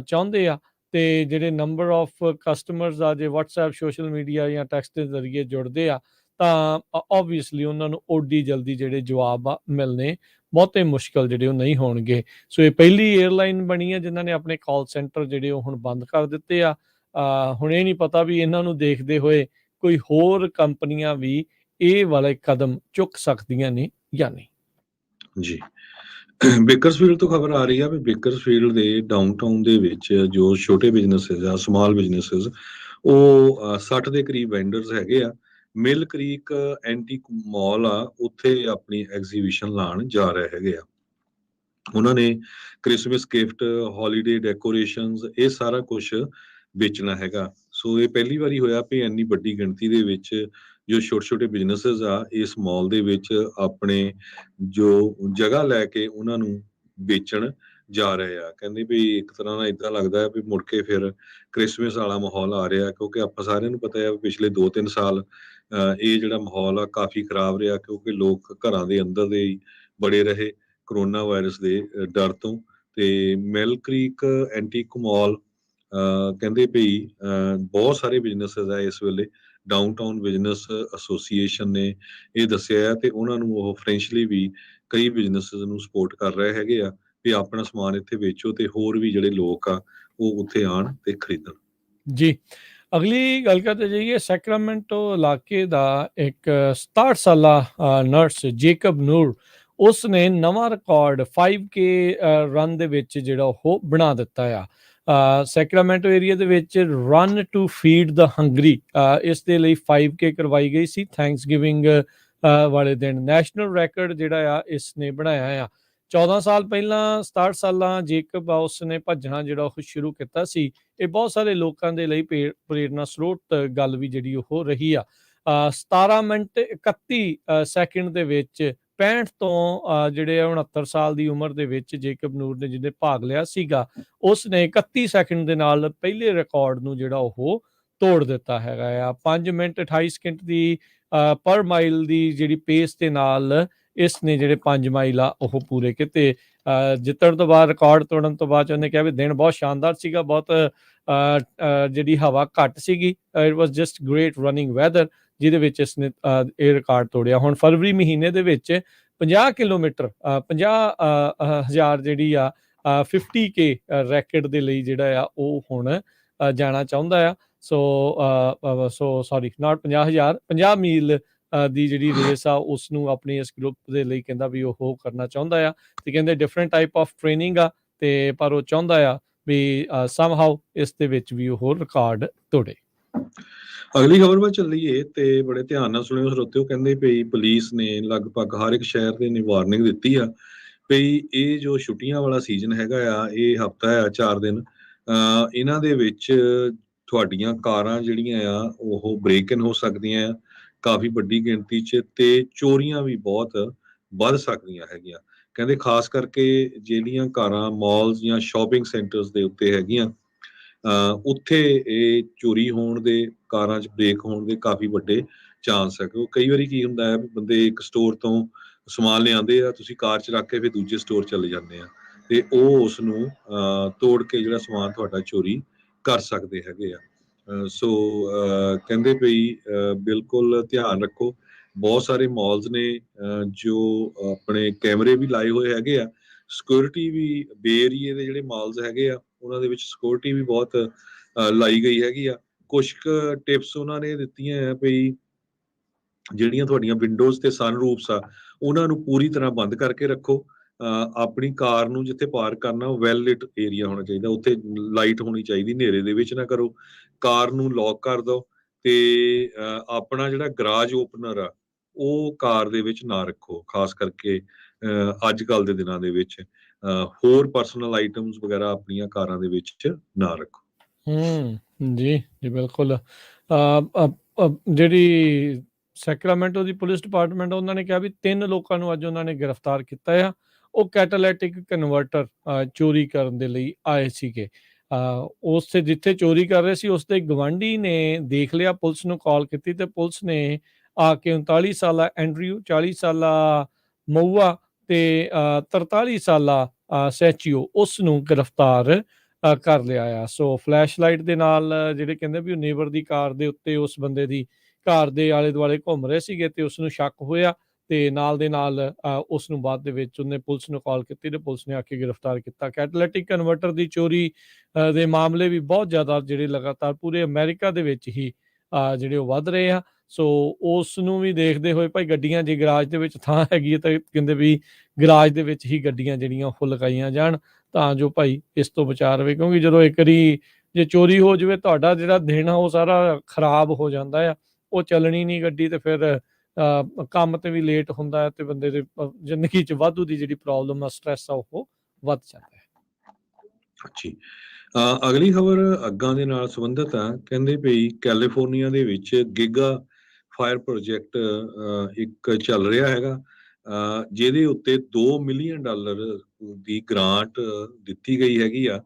ਚਾਹੁੰਦੇ ਆ, ਤੇ ਜਿਹੜੇ ਨੰਬਰ ਆਫ ਕਸਟਮਰਸ ਆ ਜੇ ਵਟਸਐਪ, ਸੋਸ਼ਲ ਮੀਡੀਆ ਜਾਂ ਟੈਕਸਟ ਦੇ ਜ਼ਰੀਏ ਜੁੜਦੇ ਆ ਤਾਂ ਓਬਵੀਅਸਲੀ ਉਹਨਾਂ ਨੂੰ ਓਡੀ ਜਲਦੀ ਜਿਹੜੇ ਜਵਾਬ ਆ ਮਿਲਣੇ ਬਹੁਤੇ ਮੁਸ਼ਕਲ ਜਿਹੜੇ ਉਹ ਨਹੀਂ ਹੋਣਗੇ। ਸੋ ਇਹ ਪਹਿਲੀ 에ਅਰਲਾਈਨ ਬਣੀ ਹੈ ਜਿਨ੍ਹਾਂ ਨੇ ਆਪਣੇ ਕਾਲ ਸੈਂਟਰ ਜਿਹੜੇ ਉਹ ਹੁਣ ਬੰਦ ਕਰ ਦਿੱਤੇ ਆ। ਹੁਣ ਇਹ ਨਹੀਂ ਪਤਾ ਵੀ ਇਹਨਾਂ ਨੂੰ ਦੇਖਦੇ ਹੋਏ ਕੋਈ ਹੋਰ ਕੰਪਨੀਆਂ ਵੀ ਇਹ ਵਾਲੇ ਕਦਮ ਚੁੱਕ ਸਕਦੀਆਂ ਨੇ ਜਾਂ ਨਹੀਂ। ਜੀ, ਬੇਕਰਸਫੀਲਡ ਤੋਂ ਖਬਰ ਆ ਰਹੀ ਆ ਵੀ ਬੇਕਰਸਫੀਲਡ ਦੇ ਡਾਊਨਟਾਊਨ ਦੇ ਵਿੱਚ ਜੋ ਛੋਟੇ ਬਿਜ਼ਨੈਸਿਸ ਆ, ਸਮਾਲ ਬਿਜ਼ਨੈਸਿਸ, ਉਹ 60 ਦੇ ਕਰੀਬ ਵੈਂਡਰਸ ਹੈਗੇ ਆ। ਮਿਲ ਕ੍ਰੀਕ ਐਂਟੀਕ ਮਾਲ ਆ, ਉੱਥੇ ਆਪਣੀ ਐਗਜ਼ੀਬਿਸ਼ਨ ਲਾਉਣ ਜਾ ਰਹੇ ਹੈਗੇ ਆ। ਉਹਨਾਂ ਨੇ ਕ੍ਰਿਸਮਸ ਗਿਫਟ, ਹੌਲੀਡੇ ਡੈਕੋਰੇਸ਼ਨਸ, ਇਹ ਸਾਰਾ ਕੁਝ ਵੇਚਣਾ ਹੈਗਾ। ਸੋ ਇਹ ਪਹਿਲੀ ਵਾਰੀ ਹੋਇਆ ਵੀ ਇੰਨੀ ਵੱਡੀ ਗਿਣਤੀ ਦੇ ਵਿੱਚ ਜੋ ਛੋਟੇ ਛੋਟੇ ਬਿਜ਼ਨੈਸਿਸ ਆ ਇਸ ਮਾਲ ਦੇ ਵਿੱਚ ਆਪਣੇ ਜੋ ਜਗ੍ਹਾ ਲੈ ਕੇ ਉਹਨਾਂ ਨੂੰ ਵੇਚਣ ਜਾ ਰਹੇ ਆ। ਕਹਿੰਦੇ ਵੀ ਇੱਕ ਤਰ੍ਹਾਂ ਨਾਲ ਇਦਾਂ ਲੱਗਦਾ ਹੈ ਵੀ ਮੁੜ ਕੇ ਫਿਰ ਕ੍ਰਿਸਮਸ ਵਾਲਾ ਮਾਹੌਲ ਆ ਰਿਹਾ, ਕਿਉਂਕਿ ਆਪਾਂ ਸਾਰਿਆਂ ਨੂੰ ਪਤਾ ਹੈ ਪਿਛਲੇ 2-3 ਸਾਲ ਇਹ ਜਿਹੜਾ ਮਾਹੌਲ ਆ ਕਾਫੀ ਖਰਾਬ ਰਿਹਾ, ਕਿਉਂਕਿ ਲੋਕ ਘਰਾਂ ਦੇ ਅੰਦਰ ਦੇ ਹੀ ਬੜੇ ਰਹੇ ਕਰੋਨਾ ਵਾਇਰਸ ਦੇ ਡਰ ਤੋਂ। ਤੇ ਮਿਲ ਕ੍ਰੀਕ ਐਂਟੀਕ ਮਾਲ ਕਹਿੰਦੇ ਵੀ ਬਹੁਤ ਸਾਰੇ ਬਿਜ਼ਨੈਸਿਸ ਆ ਇਸ ਵੇਲੇ। ਡਾਊਨਟਾਊਨ ਬਿਜ਼ਨਸ ਐਸੋਸੀਏਸ਼ਨ ਨੇ ਇਹ ਦੱਸਿਆ ਹੈ ਤੇ ਉਹਨਾਂ ਨੂੰ ਉਹ ਫਾਈਨੈਂਸ਼ੀਅਲੀ ਵੀ ਕਈ ਬਿਜ਼ਨੈਸਿਸ ਨੂੰ ਸਪੋਰਟ ਕਰ ਰਹੇ ਹੈਗੇ ਆ ਵੀ ਆਪਣਾ ਸਮਾਨ ਇੱਥੇ ਵੇਚੋ ਤੇ ਹੋਰ ਵੀ ਜਿਹੜੇ ਲੋਕ ਆ ਉਹ ਉੱਥੇ ਆਣ ਤੇ ਖਰੀਦਣ। ਜੀ, ਅਗਲੀ ਗੱਲ ਕਰਦੇ ਜਾਈਏ, ਸੈਕਰਾਮੈਂਟੋ ਇਲਾਕੇ ਦਾ ਇੱਕ 67 ਸਾਲਾ ਨਰਸ ਜੇਕਬ ਨੂਰ, ਉਸ ਨੇ ਨਵਾਂ ਰਿਕਾਰਡ 5K ਰਨ ਦੇ ਵਿੱਚ ਜਿਹੜਾ ਉਹ ਬਣਾ ਦਿੱਤਾ ਆ। ਸੈਕਰਾਮੈਂਟੋ ਏਰੀਆ ਦੇ ਵਿੱਚ run to feed the hungry, ਇਸ ਦੇ ਲਈ 5K ਕਰਵਾਈ ਗਈ ਸੀ ਥੈਂਕਸ ਗਿਵਿੰਗ ਵਾਲੇ ਦਿਨ। ਨੈਸ਼ਨਲ ਰੈਕੋਰਡ ਜਿਹੜਾ ਆ ਇਸ ਨੇ ਬਣਾਇਆ ਆ। 14 ਸਾਲ ਪਹਿਲਾਂ 67 ਸਾਲਾਂ ਜੇਕਬ ਆ ਉਸ ਨੇ ਭੱਜਣਾ ਜਿਹੜਾ ਉਹ ਸ਼ੁਰੂ ਕੀਤਾ ਸੀ। ਇਹ ਬਹੁਤ ਸਾਰੇ ਲੋਕਾਂ ਦੇ ਲਈ ਪ੍ਰੇਰਨਾ ਸਰੋਤ ਗੱਲ ਵੀ ਜਿਹੜੀ ਉਹ ਰਹੀ ਆ। 17 ਮਿੰਟ 31 ਸੈਕਿੰਡ ਦੇ ਵਿੱਚ 65 ਤੋਂ ਜਿਹੜੇ 69 ਸਾਲ ਦੀ ਉਮਰ ਦੇ ਵਿੱਚ ਜੇਕਬ ਨੂਰ ਨੇ ਜਿਹਨੇ ਭਾਗ ਲਿਆ ਸੀਗਾ, ਉਸ ਨੇ 31 ਸੈਕਿੰਡ ਦੇ ਨਾਲ ਪਹਿਲੇ ਰਿਕਾਰਡ ਨੂੰ ਜਿਹੜਾ ਉਹ ਤੋੜ ਦਿੱਤਾ ਹੈਗਾ ਆ। 5 ਮਿੰਟ 28 ਸਕਿੰਟ ਦੀ ਪਰ ਮਾਈਲ ਦੀ ਜਿਹੜੀ ਪੇਸ ਦੇ ਨਾਲ ਇਸ ਨੇ ਜਿਹੜੇ 5 ਮਾਈਲ ਆ ਉਹ ਪੂਰੇ ਕੀਤੇ। ਜਿੱਤਣ ਤੋਂ ਬਾਅਦ, ਰਿਕਾਰਡ ਤੋੜਨ ਤੋਂ ਬਾਅਦ ਉਹਨੇ ਕਿਹਾ ਵੀ ਦਿਨ ਬਹੁਤ ਸ਼ਾਨਦਾਰ ਸੀਗਾ, ਬਹੁਤ ਜਿਹੜੀ ਹਵਾ ਘੱਟ ਸੀਗੀ, it was just great running weather, ਜਿਹਦੇ ਵਿੱਚ ਇਸਨੇ ਇਹ ਰਿਕਾਰਡ ਤੋੜਿਆ। ਹੁਣ ਫਰਵਰੀ ਮਹੀਨੇ ਦੇ ਵਿੱਚ 50 ਕਿਲੋਮੀਟਰ 50,000 ਜਿਹੜੀ ਆ 50K ਰੈਕਟ ਦੇ ਲਈ ਜਿਹੜਾ ਆ ਉਹ ਹੁਣ ਜਾਣਾ ਚਾਹੁੰਦਾ ਆ। ਸੋ ਸੌਰੀ, ਨਾਟ 50,000, 50 ਮੀਲ ਦੀ ਜਿਹੜੀ ਰੇਸ ਆ ਉਸ ਨੂੰ ਆਪਣੀ ਇਸ ਗਰੁੱਪ ਦੇ ਲਈ ਕਹਿੰਦਾ ਵੀ ਉਹ ਕਰਨਾ ਚਾਹੁੰਦਾ ਆ। ਤੇ ਕਹਿੰਦੇ ਡਿਫਰੈਂਟ ਟਾਈਪ ਆਫ ਟ੍ਰੇਨਿੰਗ ਆ, ਤੇ ਪਰ ਉਹ ਚਾਹੁੰਦਾ ਆ ਵੀ ਸਮਹਾਉ ਇਸ ਦੇ ਵਿੱਚ ਵੀ ਉਹ ਰਿਕਾਰਡ ਤੋੜੇ। ਅਗਲੀ ਖਬਰ ਵੱਲ ਚੱਲੀਏ ਤੇ ਬੜੇ ਧਿਆਨ ਨਾਲ ਸੁਣਿਓ ਸਰੋਤਿਓ। ਕਹਿੰਦੇ ਪਈ ਪੁਲਿਸ ਨੇ ਲਗਭਗ ਹਰ ਇੱਕ ਸ਼ਹਿਰ ਦੇ ਨੇ ਵਾਰਨਿੰਗ ਦਿੱਤੀ ਆ ਪਈ ਇਹ ਜੋ ਛੁੱਟੀਆਂ ਵਾਲਾ ਸੀਜ਼ਨ ਹੈਗਾ ਆ, ਇਹ ਹਫਤਾ ਆ 4 ਦਿਨ, ਇਹਨਾਂ ਦੇ ਵਿੱਚ ਤੁਹਾਡੀਆਂ ਕਾਰਾਂ ਜਿਹੜੀਆਂ ਆ ਉਹ ਬ੍ਰੇਕ ਇਨ ਹੋ ਸਕਦੀਆਂ ਆ ਕਾਫੀ ਵੱਡੀ ਗਿਣਤੀ 'ਚ, ਤੇ ਚੋਰੀਆਂ ਵੀ ਬਹੁਤ ਵੱਧ ਸਕਦੀਆਂ ਹੈਗੀਆਂ। ਕਹਿੰਦੇ ਖਾਸ ਕਰਕੇ ਜਿਹੜੀਆਂ ਕਾਰਾਂ ਮਾਲਸ ਜਾਂ ਸ਼ਾਪਿੰਗ ਸੈਂਟਰਸ ਦੇ ਉੱਤੇ ਹੈਗੀਆਂ, ਉੱਥੇ ਇਹ ਚੋਰੀ ਹੋਣ ਦੇ, ਕਾਰਾਂ 'ਚ ਬ੍ਰੇਕ ਹੋਣ ਦੇ ਕਾਫੀ ਵੱਡੇ ਚਾਂਸ ਹੈ। ਕਿਉਂਕਿ ਕਈ ਵਾਰੀ ਕੀ ਹੁੰਦਾ ਹੈ ਵੀ ਬੰਦੇ ਇੱਕ ਸਟੋਰ ਤੋਂ ਸਮਾਨ ਲਿਆਉਂਦੇ ਆ, ਤੁਸੀਂ ਕਾਰ 'ਚ ਰੱਖ ਕੇ ਫਿਰ ਦੂਜੇ ਸਟੋਰ ਚਲੇ ਜਾਂਦੇ ਆ, ਤੇ ਉਹ ਉਸ ਨੂੰ ਤੋੜ ਕੇ ਜਿਹੜਾ ਸਮਾਨ ਤੁਹਾਡਾ ਚੋਰੀ ਕਰ ਸਕਦੇ ਹੈਗੇ ਆ। ਸੋ ਕਹਿੰਦੇ ਪਈ ਬਿਲਕੁਲ ਧਿਆਨ ਰੱਖੋ। ਬਹੁਤ ਸਾਰੇ ਮਾਲਸ ਨੇ ਜੋ ਆਪਣੇ ਕੈਮਰੇ ਵੀ ਲਾਏ ਹੋਏ ਹੈਗੇ ਆ, ਸਿਕਿਉਰਿਟੀ ਵੀ ਬੇ ਏਰੀਏ ਦੇ ਜਿਹੜੇ ਮਾਲਸ ਹੈਗੇ ਆ ਉਹਨਾਂ ਦੇ ਵਿੱਚ ਸਿਕਿਉਰਿਟੀ ਵੀ ਬਹੁਤ ਲਾਈ ਗਈ ਹੈਗੀ ਆ। ਕੁਛ ਕੁ ਟਿਪਸ ਉਹਨਾਂ ਨੇ ਦਿੱਤੀਆਂ ਆ ਵੀ ਜਿਹੜੀਆਂ ਤੁਹਾਡੀਆਂ ਵਿੰਡੋਜ਼ ਤੇ ਸਨਰੂਫਸ ਆ ਉਹਨਾਂ ਨੂੰ ਪੂਰੀ ਤਰ੍ਹਾਂ ਬੰਦ ਕਰਕੇ ਰੱਖੋ। ਆਪਣੀ ਕਾਰ ਨੂੰ ਜਿੱਥੇ ਪਾਰਕ ਕਰਨਾ ਉਹ ਵੈਲ ਲਿਟ ਏਰੀਆ ਹੋਣਾ ਚਾਹੀਦਾ, ਉੱਥੇ ਲਾਈਟ ਹੋਣੀ ਚਾਹੀਦੀ, ਹਨੇਰੇ ਦੇ ਵਿੱਚ ਨਾ ਕਰੋ। ਕਾਰ ਨੂੰ ਲੌਕ ਕਰ ਦਿਓ, ਤੇ ਆਪਣਾ ਜਿਹੜਾ ਗਰਾਜ ਓਪਨਰ ਆ ਉਹ ਕਾਰ ਦੇ ਵਿੱਚ ਨਾ ਰੱਖੋ, ਖਾਸ ਕਰਕੇ ਅੱਜ ਕੱਲ ਦੇ ਦਿਨਾਂ ਦੇ ਵਿੱਚ। ਹੋਰ ਪਰਸਨਲ ਆਈਟਮਸ ਵਗੈਰਾ ਆਪਣੀਆਂ ਕਾਰਾਂ ਦੇ ਵਿੱਚ ਨਾ ਰੱਖੋ। ਜੀ ਜੀ ਬਿਲਕੁਲ। ਜਿਹੜੀ ਸੈਕਰਾਮੈਂਟੋ ਦੀ ਪੁਲਿਸ ਡਿਪਾਰਟਮੈਂਟ, ਉਹਨਾਂ ਨੇ ਕਿਹਾ ਵੀ 3 ਲੋਕਾਂ ਨੂੰ ਅੱਜ ਉਹਨਾਂ ਨੇ ਗ੍ਰਿਫਤਾਰ ਕੀਤਾ ਆ। ਉਹ ਕੈਟਾਲਿਟਿਕ ਕਨਵਰਟਰ ਚੋਰੀ ਕਰਨ ਦੇ ਲਈ ਆਏ ਸੀਗੇ। ਉਸ ਤੇ ਜਿੱਥੇ ਚੋਰੀ ਕਰ ਰਹੇ ਸੀ ਉਸ ਦੇ ਗਵਾਂਢੀ ਨੇ ਦੇਖ ਲਿਆ, ਪੁਲਿਸ ਨੂੰ ਕਾਲ ਕੀਤੀ, ਤੇ ਪੁਲਿਸ ਨੇ ਆ ਕੇ 39 ਸਾਲਾ ਐਂਡਰਿਊ, 40 ਸਾਲਾ ਮਊਆ ਤੇ 43 ਸਾਲਾ ਸੈਚੀਓ ਉਸ ਨੂੰ ਗ੍ਰਿਫਤਾਰ ਕਰ ਲਿਆ ਆ। ਸੋ ਫਲੈਸ਼ ਲਾਈਟ ਦੇ ਨਾਲ ਜਿਹੜੇ ਕਹਿੰਦੇ ਵੀ ਉਹ ਨੇਬਰ ਦੀ ਕਾਰ ਦੇ ਉੱਤੇ ਉਸ ਬੰਦੇ ਦੀ ਘਰ ਦੇ ਆਲੇ ਦੁਆਲੇ ਘੁੰਮ ਰਹੇ ਸੀਗੇ, ਤੇ ਉਸ ਨੂੰ ਸ਼ੱਕ ਹੋਇਆ, ਤੇ ਨਾਲ ਦੇ ਨਾਲ ਉਸ ਨੂੰ ਬਾਅਦ ਦੇ ਵਿੱਚ ਉਹਨੇ ਪੁਲਿਸ ਨੂੰ ਕਾਲ ਕੀਤੀ, ਤੇ ਪੁਲਿਸ ਨੇ ਆ ਕੇ ਗ੍ਰਿਫਤਾਰ ਕੀਤਾ। ਕੈਟਾਲਿਟਿਕ ਕਨਵਰਟਰ ਦੀ ਚੋਰੀ ਦੇ ਮਾਮਲੇ ਵੀ ਬਹੁਤ ਜ਼ਿਆਦਾ ਜਿਹੜੇ ਲਗਾਤਾਰ ਪੂਰੇ ਅਮਰੀਕਾ ਦੇ ਵਿੱਚ ਹੀ ਜਿਹੜੇ ਉਹ ਵੱਧ ਰਹੇ ਆ। ਸੋ ਉਸ ਨੂੰ ਵੀ ਦੇਖਦੇ ਹੋਏ ਭਾਈ ਗੱਡੀਆਂ, ਜੇ ਗਰਾਜ ਦੇ ਵਿੱਚ ਥਾਂ ਹੈਗੀ ਹੈ ਤਾਂ ਕਹਿੰਦੇ ਵੀ ਗਰਾਜ ਦੇ ਵਿੱਚ ਹੀ ਗੱਡੀਆਂ ਜਿਹੜੀਆਂ ਉਹ ਲਗਾਈਆਂ ਜਾਣ, ਤਾਂ ਜੋ ਭਾਈ ਇਸ ਤੋਂ ਬਚਾ ਰਵੇ। ਕਿਉਂਕਿ ਜਦੋਂ ਇੱਕ ਵਾਰੀ ਜੇ ਚੋਰੀ ਹੋ ਜਾਵੇ, ਤੁਹਾਡਾ ਜਿਹੜਾ ਦਿਨ ਆ ਉਹ ਸਾਰਾ ਖਰਾਬ ਹੋ ਜਾਂਦਾ ਆ, ਉਹ ਚੱਲਣੀ ਨਹੀਂ ਗੱਡੀ, ਤੇ ਫਿਰ ਕੰਮ ਤੇ ਵੀ ਲੇਟ ਹੁੰਦਾ ਹੈ, ਤੇ ਬੰਦੇ ਦੇ ਜ਼ਿੰਦਗੀ 'ਚ ਵਾਧੂ ਦੀ ਜਿਹੜੀ ਪ੍ਰੋਬਲਮ ਆ, ਸਟ੍ਰੈਸ ਆ, ਉਹ ਵੱਧ ਜਾਂਦਾ ਹੈ। ਜੀ, ਅਗਲੀ ਖਬਰ ਅੱਗਾਂ ਦੇ ਨਾਲ ਸੰਬੰਧਿਤ ਆ। ਕਹਿੰਦੇ ਪਈ ਕੈਲੀਫੋਰਨੀਆ ਦੇ ਵਿੱਚ ਗਿਗਾ ਫਾਇਰ ਪ੍ਰੋਜੈਕਟ ਇੱਕ ਚੱਲ ਰਿਹਾ ਹੈਗਾ, ਜਿਹਦੇ ਉੱਤੇ $2 ਮਿਲੀਅਨ ਦੀ ਗ੍ਰਾਂਟ ਦਿੱਤੀ ਗਈ ਹੈਗੀ ਆ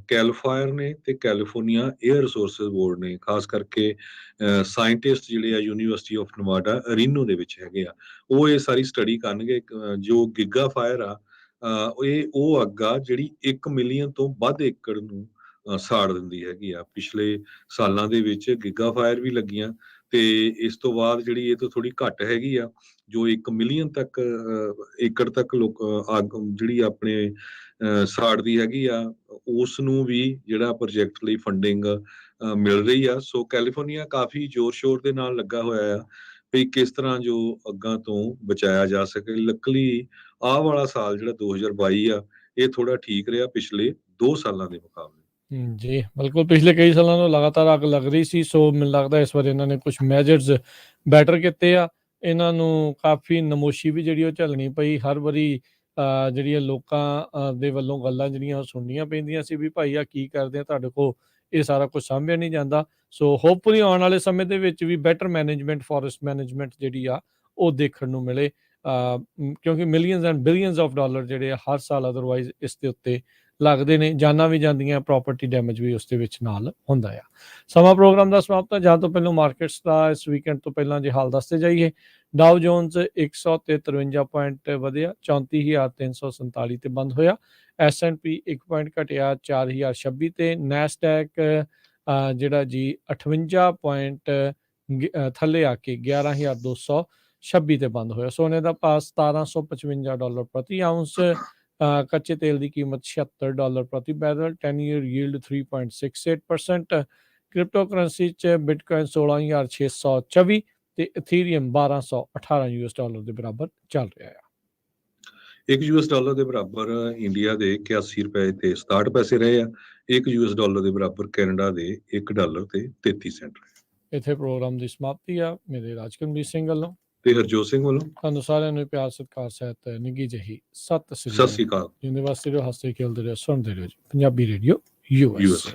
ਕੈਲ ਫਾਇਰ ਨੇ ਤੇ ਕੈਲੀਫੋਰਨੀਆ 에ਅਰ ਰਿਸੋਰਸਿਸ ਬੋਰਡ ਨੇ। ਖਾਸ ਕਰਕੇ ਸਾਇੰਟਿਸਟ ਜਿਹੜੇ ਆ ਯੂਨੀਵਰਸਿਟੀ ਆਫ ਨਵਾਡਾ ਰੀਨੋ ਦੇ ਵਿੱਚ ਹੈਗੇ ਆ, ਉਹ ਇਹ ਸਾਰੀ ਸਟੱਡੀ ਕਰਨਗੇ। ਜੋ ਗਿਗਾ ਫਾਇਰ ਆ, ਇਹ ਉਹ ਅੱਗ ਆ ਜਿਹੜੀ 1 ਮਿਲੀਅਨ ਤੋਂ ਵੱਧ ਏਕੜ ਨੂੰ ਸਾੜ ਦਿੰਦੀ ਹੈਗੀ ਆ। ਪਿਛਲੇ ਸਾਲਾਂ ਦੇ ਵਿੱਚ ਗਿਗਾ ਫਾਇਰ ਵੀ ਲੱਗੀਆਂ, ਤੇ ਇਸ ਤੋਂ ਬਾਅਦ ਜਿਹੜੀ ਇਹ ਤੋਂ ਥੋੜੀ ਘੱਟ ਹੈਗੀ ਆ, ਜੋ 1 ਮਿਲੀਅਨ ਤੱਕ ਏਕੜ ਤੱਕ ਲੋਕ ਅੱਗ ਜਿਹੜੀ ਆਪਣੇ ਸਾੜਦੀ ਹੈਗੀ ਆ, ਉਸ ਨੂੰ ਵੀ ਜਿਹੜਾ ਪ੍ਰੋਜੈਕਟ ਲਈ ਫੰਡਿੰਗ ਮਿਲ ਰਹੀ ਆ। ਸੋ ਕੈਲੀਫੋਰਨੀਆ ਕਾਫੀ ਜ਼ੋਰ ਸ਼ੋਰ ਦੇ ਨਾਲ ਲੱਗਾ ਹੋਇਆ ਆ ਵੀ ਕਿਸ ਤਰ੍ਹਾਂ ਜੋ ਅੱਗਾਂ ਤੋਂ ਬਚਾਇਆ ਜਾ ਸਕੇ। ਲੱਕਲੀ ਆਹ ਵਾਲਾ ਸਾਲ ਜਿਹੜਾ 2022 ਆ, ਇਹ ਥੋੜਾ ਠੀਕ ਰਿਹਾ ਪਿਛਲੇ 2 ਸਾਲਾਂ ਦੇ ਮੁਕਾਬਲੇ। ਜੀ ਬਿਲਕੁਲ, ਪਿਛਲੇ ਕਈ ਸਾਲਾਂ ਤੋਂ ਲਗਾਤਾਰ ਅੱਗ ਲੱਗ ਰਹੀ ਸੀ। ਸੋ ਮੈਨੂੰ ਲੱਗਦਾ ਇਸ ਵਾਰ ਇਹਨਾਂ ਨੇ ਕੁਝ ਮੈਜਰਸ ਬੈਟਰ ਕੀਤੇ ਆ। ਇਹਨਾਂ ਨੂੰ ਕਾਫੀ ਨਮੋਸ਼ੀ ਵੀ ਜਿਹੜੀ ਉਹ ਝੱਲਣੀ ਪਈ। ਹਰ ਵਾਰੀ ਜਿਹੜੀਆਂ ਲੋਕਾਂ ਦੇ ਵੱਲੋਂ ਗੱਲਾਂ ਜਿਹੜੀਆਂ ਉਹ ਸੁਣਨੀਆਂ ਪੈਂਦੀਆਂ ਸੀ ਵੀ ਭਾਈ ਆ ਕੀ ਕਰਦੇ ਆ, ਤੁਹਾਡੇ ਕੋਲ ਇਹ ਸਾਰਾ ਕੁਝ ਸਾਂਭਿਆ ਨਹੀਂ ਜਾਂਦਾ। ਸੋ ਹੋਪਫੁਲੀ ਆਉਣ ਵਾਲੇ ਸਮੇਂ ਦੇ ਵਿੱਚ ਵੀ ਬੈਟਰ ਮੈਨੇਜਮੈਂਟ, ਫੋਰੈਸਟ ਮੈਨੇਜਮੈਂਟ ਜਿਹੜੀ ਆ ਉਹ ਦੇਖਣ ਨੂੰ ਮਿਲੇ, ਕਿਉਂਕਿ millions and billions of dollar ਜਿਹੜੇ ਆ ਹਰ ਸਾਲ ਅਦਰਵਾਈਜ਼ ਇਸ ਦੇ ਉੱਤੇ ਲੱਗਦੇ ਨੇ। ਜਾਨਾਂ ਵੀ ਜਾਂਦੀਆਂ, ਪ੍ਰਾਪਰਟੀ ਡੈਮੇਜ ਵੀ ਉਸ ਦੇ ਵਿੱਚ ਨਾਲ ਹੁੰਦਾ ਆ। ਸਮਾਂ ਪ੍ਰੋਗਰਾਮ ਦਾ ਸਮਾਪਤ ਹੈ। ਜਾਂ ਤੋਂ ਪਹਿਲਾਂ ਮਾਰਕੀਟਸ ਦਾ ਇਸ ਵੀਕਐਂਡ ਤੋਂ ਪਹਿਲਾਂ ਜੇ ਹਾਲ ਦੱਸਦੇ ਜਾਈਏ, ਡਾਓ ਜੋਨਸ 153 ਪੁਆਇੰਟ ਵਧਿਆ, 34,347 ਤੇ ਬੰਦ ਹੋਇਆ। S&P 1 ਪੁਆਇੰਟ ਘਟਿਆ, 4,026 ਤੇ। ਨੈਸਡੈਕ ਜਿਹੜਾ ਜੀ 58 ਪੁਆਇੰਟ ਥੱਲੇ ਆ ਕੇ 11,226 ਤੇ ਬੰਦ ਹੋਇਆ। ਸੋਨੇ ਦਾ ਭਾਅ $1755 ਪ੍ਰਤੀ ਆਉਂਸ ਕੱਚੇ ਤੇਲ ਦੀ ਕੀਮਤ $76 ਪ੍ਰਤੀ barrel, 10 year yield 3.68%। Crypto currency 'ਚ ਬਿਟਕੋਇਨ 16,624 ਤੇ ਇਥੀਰੀਅਮ $1,218 ਦੇ ਬਰਾਬਰ ਚੱਲ ਰਿਹਾ ਆ। $1 ਦੇ ਬਰਾਬਰ ਇੰਡੀਆ ਦੇ 81 ਰੁਪਏ ਤੇ 67 ਪੈਸੇ ਰਹੇ ਆ। $1 ਦੇ ਬਰਾਬਰ ਕੈਨੇਡਾ ਦੇ $1 ਤੇ 33 ਸੈਂਟ ਰਹੇ। ਇੱਥੇ ਪ੍ਰੋਗਰਾਮ ਦੀ ਸਮਾਪਤੀ ਆ। ਮੇਰੇ ਰਾਜਕਨਵੀਰ ਸਿੰਘ ਵੱਲੋਂ ਤੇ ਹਰਜੋਤ ਸਿੰਘ ਵੱਲੋਂ ਤੁਹਾਨੂੰ ਸਾਰਿਆਂ ਨੂੰ ਪਿਆਰ ਸਤਿਕਾਰ ਸਹਿਤ ਨਿੱਘੀ ਜਿਹੀ ਸਤਿ ਸਤਿ ਸ੍ਰੀ ਸ੍ਰੀ ਅਕਾਲ। ਜਿੰਦੇ ਵਾਸਤੇ ਰਹੋ, ਹੱਸਦੇ ਖੇਲਦੇ ਰਹੋ, ਸੁਣਦੇ ਰਹੋ ਜੀ ਪੰਜਾਬੀ ਰੇਡੀਓ ਯੂਐਸ।